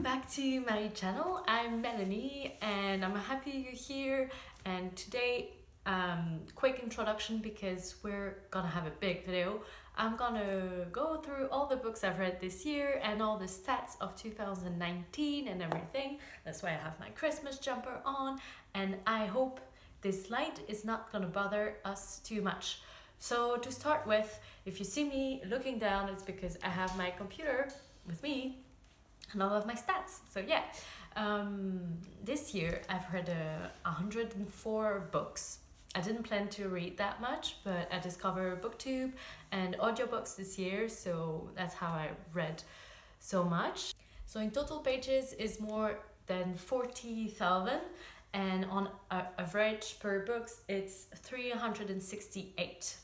back to my channel. I'm Melanie and I'm happy you're here. And today, quick introduction because we're gonna have a big video. I'm gonna go through all the books I've read this year and all the stats of 2019 and everything. That's why I have my Christmas jumper on, and I hope this light is not gonna bother us too much. So to start with, if you see me looking down, it's because I have my computer with me and all of my stats. So yeah, this year I've read 104 books. I didn't plan to read that much, but I discovered booktube and audiobooks this year, so that's how I read so much. So in total pages is more than 40,000, and on average per books it's 368.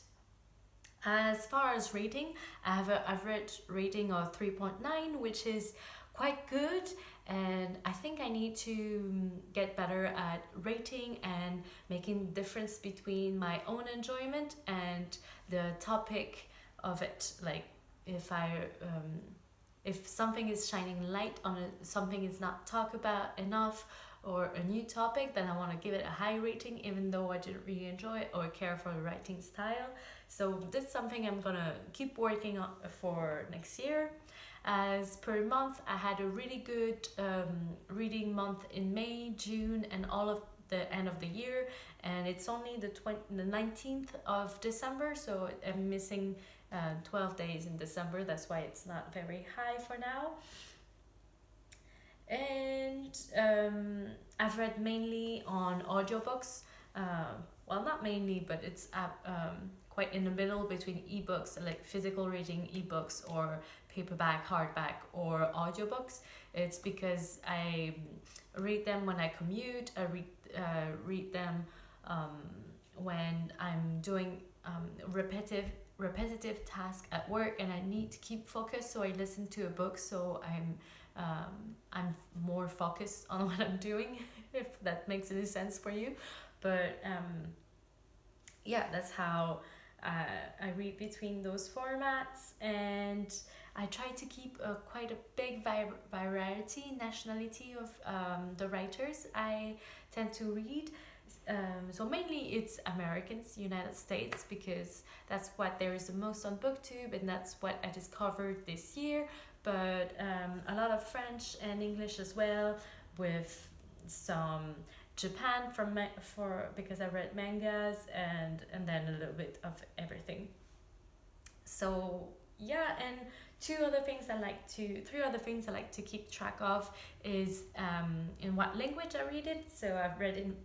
As far as rating, I have an average rating of 3.9, which is quite good, and I think I need to get better at rating and making the difference between my own enjoyment and the topic of it. Like if something is shining light on something is not talked about enough, or a new topic, then I want to give it a high rating even though I didn't really enjoy it or care for the writing style. So this is something I'm gonna keep working on for next year. As per month, I had a really good reading month in May, June, and all of the end of the year, and it's only the 19th of December, so I'm missing 12 days in December. That's why it's not very high for now. And I've read mainly on audiobooks. Well, not mainly, but it's quite in the middle between ebooks, like physical reading ebooks or paperback, hardback, or audiobooks. It's because I read them when I commute. I read them when I'm doing repetitive task at work and I need to keep focused, so I listen to a book, so I'm more focused on what I'm doing, if that makes any sense for you. But yeah, that's how I read between those formats, and I try to keep quite a big variety, nationality of the writers I tend to read. So mainly it's Americans, United States, because that's what there is the most on booktube, and that's what I discovered this year. But a lot of French and English as well, with some Japan because I read mangas, and then a little bit of everything. So yeah, and three other things I like to keep track of is in what language I read it. So I've read in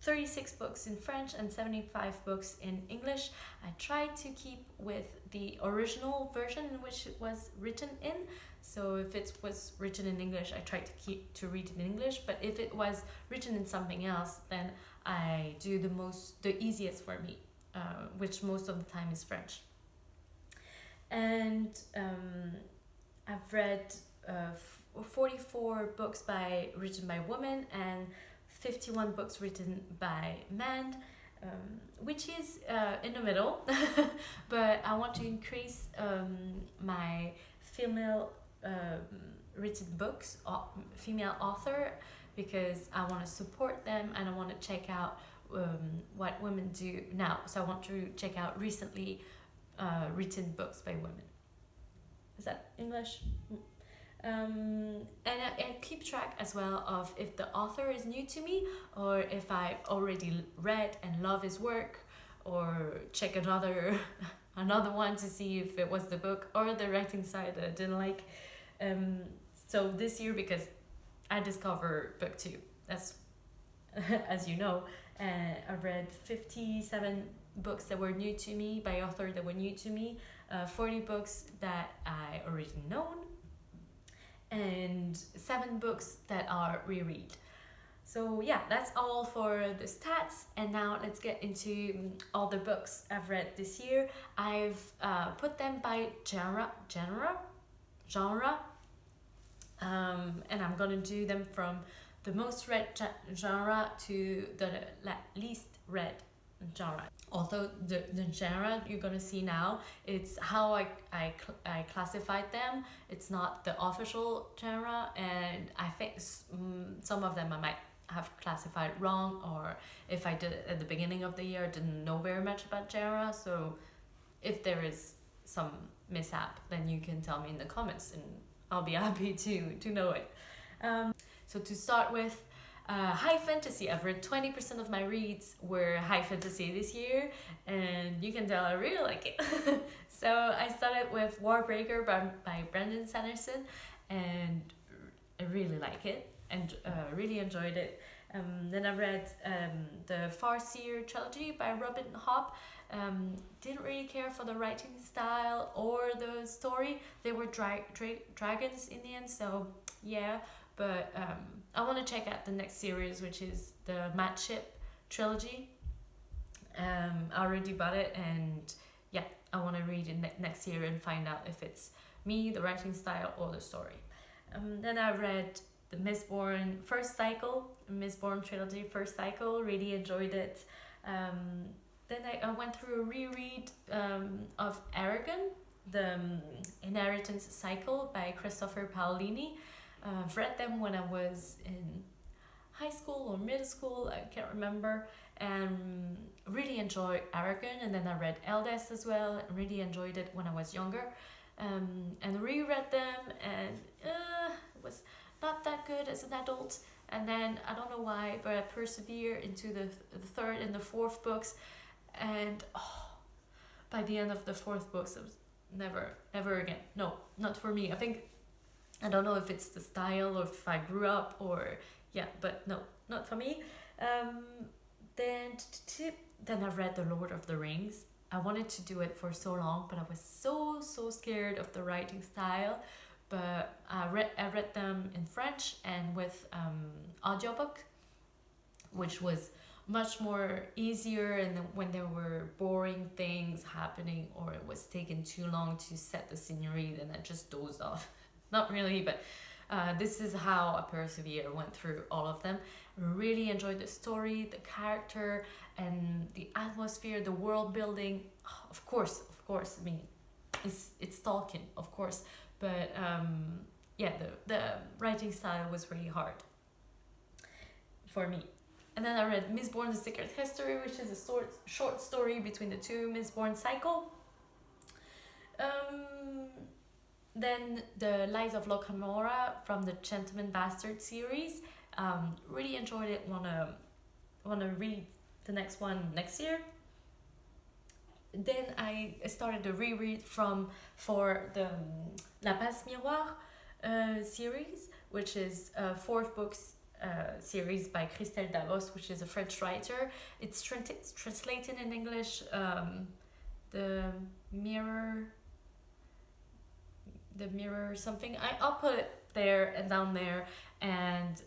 36 books in French and 75 books in English. I try to keep with the original version in which it was written in. So if it was written in English, I try to read it in English. But if it was written in something else, then I do the easiest for me, which most of the time is French. And I've read 44 books written by women and 51 books written by men, which is in the middle. But I want to increase my female written books, female author, because I want to support them and I want to check out what women do now. So I want to check out recently written books by women. Is that English? And I keep track as well of if the author is new to me, or if I've already read and love his work, or check another one to see if it was the book or the writing side that I didn't like. So this year, because I discovered booktube, that's as you know, I read 57 books that were new to me by author that were new to me, 40 books that I already known, and 7 books that are reread. So yeah, that's all for the stats, and now let's get into all the books I've read this year. I've put them by genre, and I'm gonna do them from the most read genre to the least read genre. Although the genre you're gonna see now, it's how I classified them. It's not the official genre, and I think some of them I might have classified wrong, or if I did it at the beginning of the year, I didn't know very much about genre. So if there is some mishap, then you can tell me in the comments, and I'll be happy to know it. So to start with, high fantasy. I've read 20% of my reads were high fantasy this year, and you can tell I really like it. So I started with Warbreaker by Brandon Sanderson, and I really like it and really enjoyed it. Then I read the Farseer trilogy by Robin Hobb. Didn't really care for the writing style or the story. They were dragons in the end, so yeah. But I want to check out the next series, which is the Matship trilogy. I already bought it, and yeah, I want to read it next year and find out if it's me, the writing style, or the story. Then I read the Mistborn first cycle, Mistborn trilogy first cycle. Really enjoyed it. Then I went through a reread of Aragon, the Inheritance cycle by Christopher Paolini. I've read them when I was in high school or middle school, I can't remember, and really enjoyed Aragon. And then I read Eldest as well, and really enjoyed it when I was younger, and reread them, and it was not that good as an adult. And then I don't know why, but I persevere into the third and the fourth books, and by the end of the fourth books, it was never again. No, not for me. I don't know if it's the style or if I grew up or yeah, but no, not for me. Then I read The Lord of the Rings. I wanted to do it for so long, but I was so scared of the writing style. But I read them in French and with audiobook, which was much more easier. And then when there were boring things happening or it was taking too long to set the scenery, then I just dozed off. Not really, but this is how I persevere. Went through all of them. Really enjoyed the story, the character, and the atmosphere, the world building. Of course. I mean, it's Tolkien, of course, but yeah, the writing style was really hard for me. And then I read Mistborn: The Secret History, which is a short story between the two Mistborn cycle. Then the Lies of Locamora from the Gentleman Bastard series. Really enjoyed it. Wanna read the next one next year. Then I started a reread for the La Passe Miroir series, which is a fourth books series by Christelle Davos, which is a French writer. It's translated in English. The mirror something. I'll put it there and down there. And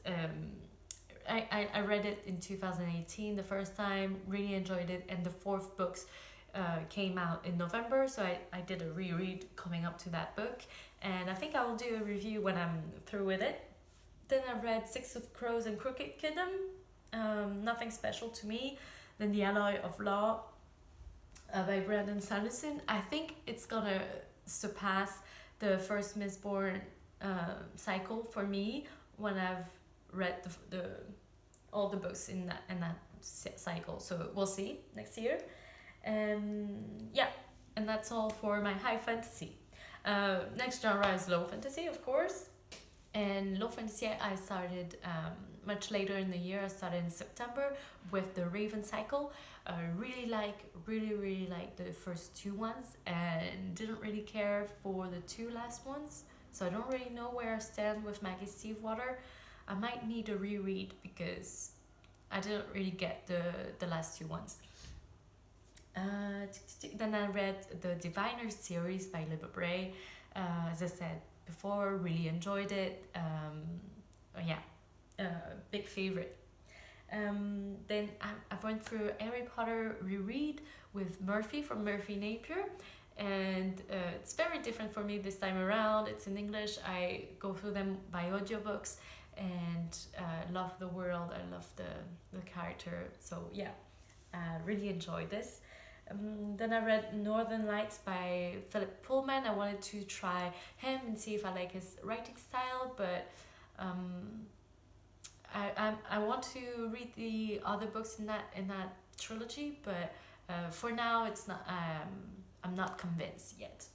I read it in 2018 the first time. Really enjoyed it, and the fourth books came out in November, so I did a reread coming up to that book, and I think I will do a review when I'm through with it. Then I read Six of Crows and Crooked Kingdom. Nothing special to me. Then The Alloy of Law by Brandon Sanderson. I think it's gonna surpass the first Mistborn cycle for me when I've read all the books in that cycle. So we'll see next year. Yeah, and that's all for my high fantasy. Next genre is low fantasy, of course. And low fantasy I started much later in the year. I started in September with the Raven cycle. Really like the first two ones, and didn't really care for the two last ones. So I don't really know where I stand with Maggie Stevewater. I might need a reread because I didn't really get the last two ones. Then I read the Diviner series by Libba Bray. As I said before, really enjoyed it. Big favorite. Then I went through Harry Potter reread with Murphy from Murphy Napier, and it's very different for me this time around. It's in English. I go through them by audiobooks, and love the world. I love the character. So yeah, I really enjoyed this. Then I read Northern Lights by Philip Pullman. I wanted to try him and see if I like his writing style, but I want to read the other books in that trilogy, but for now it's not. I'm not convinced yet.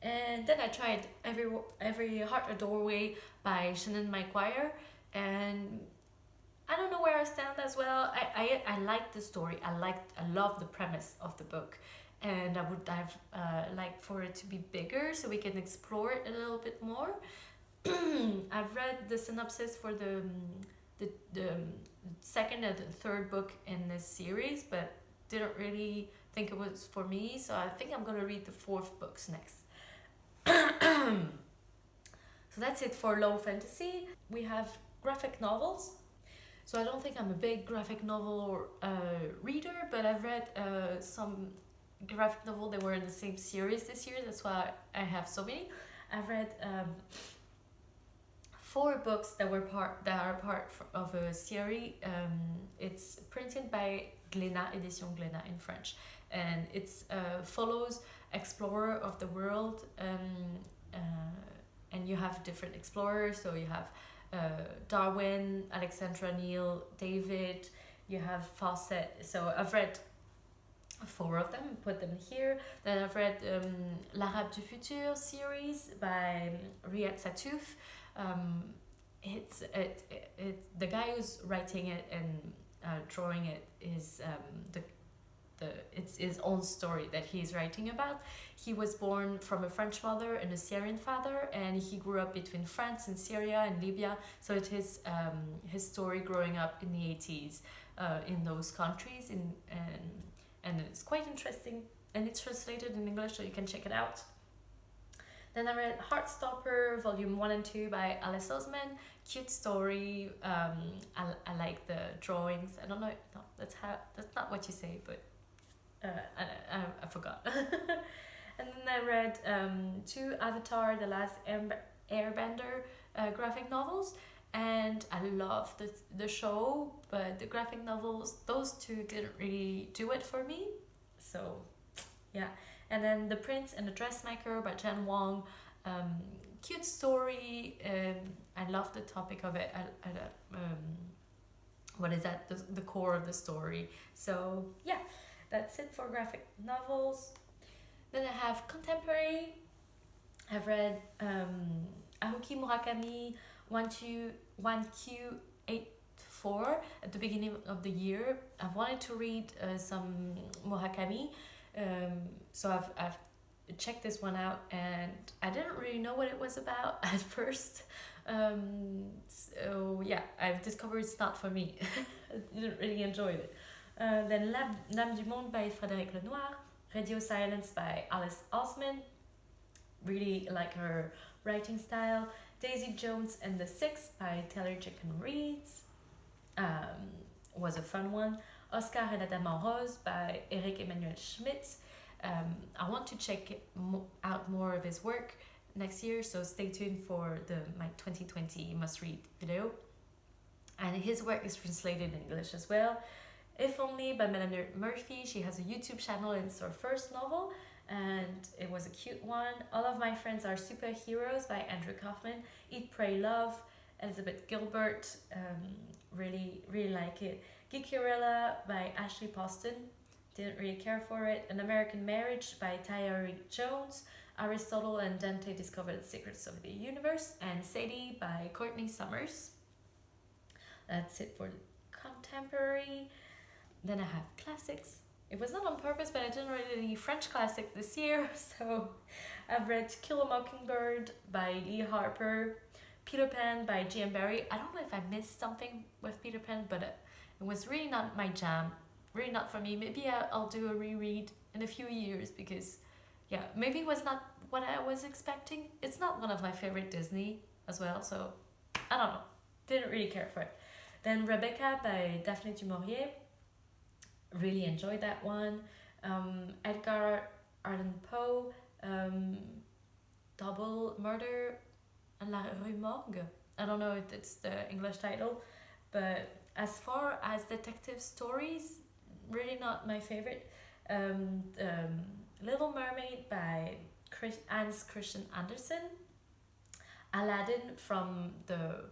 And then I tried Every Heart a Doorway by Shannon Maguire, and I don't know where I stand as well. I like the story. I love the premise of the book, and I would have liked for it to be bigger so we can explore it a little bit more. I've read the synopsis for the second and the third book in this series, but didn't really think it was for me. So I think I'm gonna read the fourth books next. So that's it for low fantasy. We have graphic novels. So I don't think I'm a big graphic novel reader, but I've read some graphic novel that were in the same series this year. That's why I have so many. I've read 4 books that are part of a series. It's printed by Glénat, Édition Glénat in French, and it's follows explorer of the world, and you have different explorers. So you have Darwin, Alexandra Neil, David. You have Fawcett. So I've read 4 of them and put them here. Then I've read L'Arabe du Futur series by Riyad Satouf. It's the guy who's writing it and drawing it is it's his own story that he's writing about. He was born from a French mother and a Syrian father, and he grew up between France and Syria and Libya. So it is his story growing up in the 80s in those countries, and it's quite interesting, and it's translated in English, so you can check it out. Then I read Heartstopper Volume 1 and 2 by Alice Osman. Cute story. I like the drawings. I don't know. No, that's not what you say, but I forgot. And then I read 2 Avatar: The Last Airbender graphic novels, and I love the show, but the graphic novels, those 2 didn't really do it for me. So, yeah. And then The Prince and the Dressmaker by Jen Wong. Cute story. I love the topic of it. What is that? The core of the story. So yeah, that's it for graphic novels. Then I have contemporary. I've read Haruki Murakami 1Q84 at the beginning of the year. I wanted to read some Murakami. So I've checked this one out, and I didn't really know what it was about at first. So yeah, I've discovered it's not for me. I didn't really enjoy it. Then L'Âme du Monde by Frédéric Lenoir, Radio Silence by Alice Osman. Really like her writing style. Daisy Jones and the Six by Taylor Jenkins Reid was a fun one. Oscar et la Dame en Rose by Eric Emmanuel Schmidt. I want to check out more of his work next year, so stay tuned for my 2020 must-read video. And his work is translated in English as well. If Only by Melanie Murphy. She has a YouTube channel, and it's her first novel, and it was a cute one. All of My Friends Are Superheroes by Andrew Kaufman. Eat, Pray, Love, Elizabeth Gilbert. Really like it. Geekerella by Ashley Poston. Didn't really care for it. An American Marriage by Tayari Jones. Aristotle and Dante Discover the Secrets of the Universe. And Sadie by Courtney Summers. That's it for contemporary. Then I have classics. It was not on purpose, but I didn't read any French classic this year. So I've read To Kill a Mockingbird by Lee Harper. Peter Pan by G.M. Barrie. I don't know if I missed something with Peter Pan, but it was really not my jam. Really not for me. Maybe I'll do a reread in a few years, because yeah, maybe it was not what I was expecting. It's not one of my favorite Disney as well, so I don't know. Didn't really care for it. Then Rebecca by Daphne du Maurier. Really enjoyed that one. Edgar Allan Poe. Double Murder in la Rue Morgue. I don't know if it's the English title, but as far as detective stories, really not my favorite. Little Mermaid by Hans Christian Andersen. Aladdin from the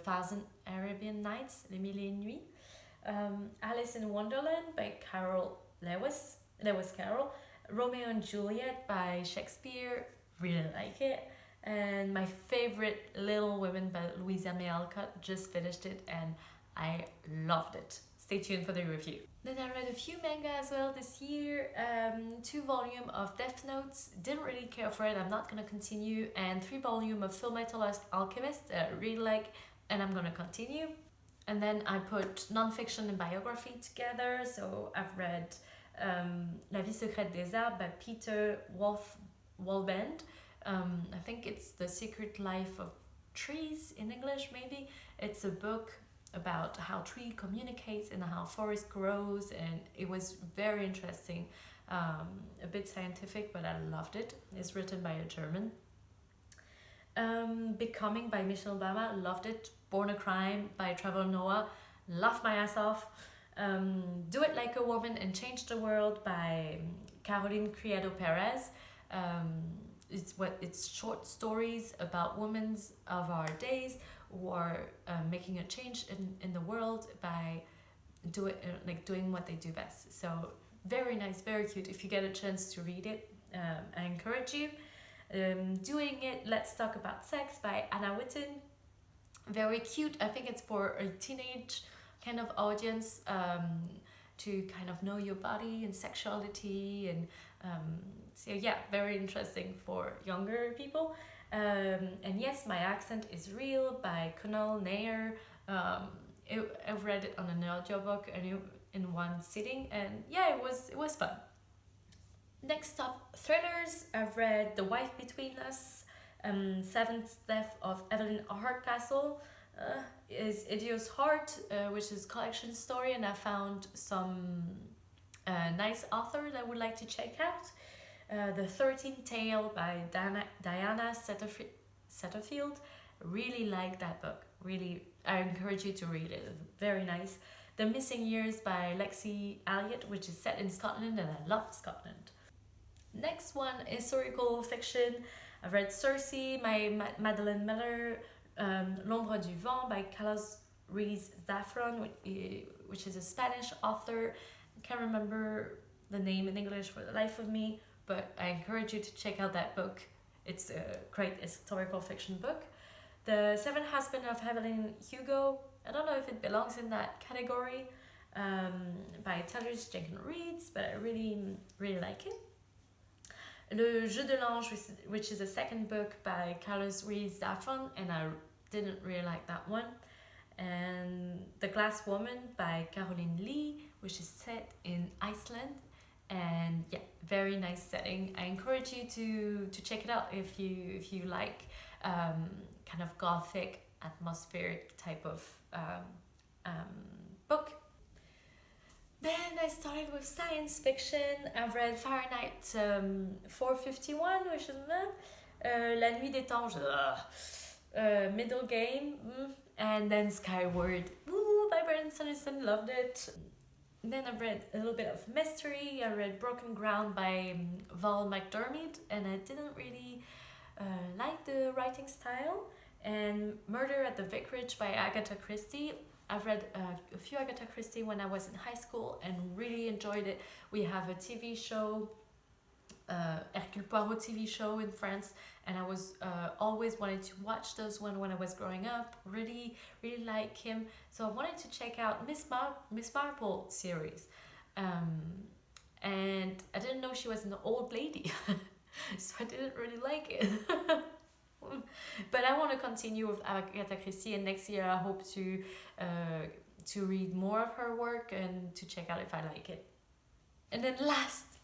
Thousand Arabian Nights, Les Mille et Une Nuits. Alice in Wonderland by Lewis Carroll. Romeo and Juliet by Shakespeare, really like it. And my favorite, Little Women by Louisa May Alcott, just finished it and I loved it. Stay tuned for the review. Then I read a few manga as well this year. 2 volumes of Death Notes, didn't really care for it, I'm not gonna continue. And 3 volumes of Full Metal Alchemist, really like, and I'm gonna continue. And then I put non-fiction and biography together. So I've read La vie secrète des arbres by Peter Wolband. I think it's The Secret Life of Trees in English, maybe. It's a book about how tree communicates and how forest grows, and it was very interesting. A bit scientific, but I loved it. It's written by a German. Becoming by Michelle Obama, loved it. Born a Crime by Trevor Noah, laughed my ass off. Do It Like a Woman and Change the World by Caroline Criado Perez. It's short stories about women of our days who are making a change in the world by doing what they do best. So very nice, very cute. If you get a chance to read it, I encourage you. Doing It, Let's Talk About Sex by Anna Whitten. Very cute. I think it's for a teenage kind of audience, to kind of know your body and sexuality, and so yeah, very interesting for younger people. And Yes, My Accent is Real by Kunal Nair. I've read it on an audiobook and in one sitting, and yeah, it was fun. Next up, thrillers. I've read The Wife Between Us, Seventh Death of Evelyn Hardcastle, is Idiot's Heart, which is collection story, and I found some nice authors I would like to check out. The 13th Tale by Diana Setterfield. Really like that book. Really, I encourage you to read it. Very nice. The Missing Years by Lexi Elliott, which is set in Scotland, and I love Scotland. Next one, historical fiction. I've read Circe by Madeleine Miller, L'ombre du vent by Carlos Ruiz Zafron, which is a Spanish author. I can't remember the name in English for the life of me, but I encourage you to check out that book. It's a great historical fiction book. The Seventh Husband of Evelyn Hugo, I don't know if it belongs in that category, by Tellers Jenkins Reads, but I really, really like it. Le Jeu de l'Ange, which is a second book by Carlos Ruiz Zafón, and I didn't really like that one. And The Glass Woman by Caroline Lee, which is set in Iceland, and yeah, very nice setting. I encourage you to check it out if you like kind of gothic, atmospheric type of book. Then I started with science fiction. I've read Fahrenheit 451, which is La Nuit des Temps, Middle Game, and then Skyward by Brandon Sanderson, loved it. Then I read a little bit of mystery. I read Broken Ground by Val McDermid, and I didn't really like the writing style. And Murder at the Vicarage by Agatha Christie. I've read a few Agatha Christie when I was in high school and really enjoyed it. We have a TV show, Hercule Poirot TV show in France, and I was always wanted to watch those when I was growing up. Really, really like him. So I wanted to check out Miss Marple series. And I didn't know she was an old lady, so I didn't really like it. But I want to continue with Agatha Christie, and next year I hope to read more of her work and to check out if I like it. And then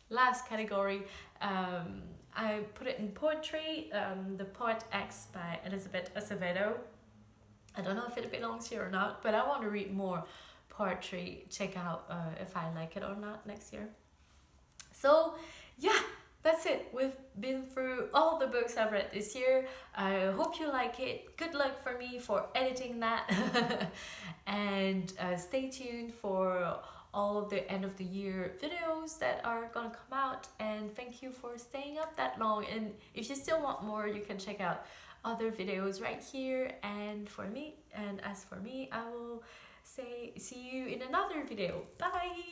last category, I put it in poetry, The Poet X by Elizabeth Acevedo. I don't know if it belongs here or not, but I want to read more poetry, check out if I like it or not next year. So yeah, that's it. We've been through all the books I've read this year. I hope you like it. Good luck for me for editing that. And stay tuned for all of the end of the year videos that are gonna come out. And thank you for staying up that long. And if you still want more, you can check out other videos right here. And as for me, I will say see you in another video. Bye.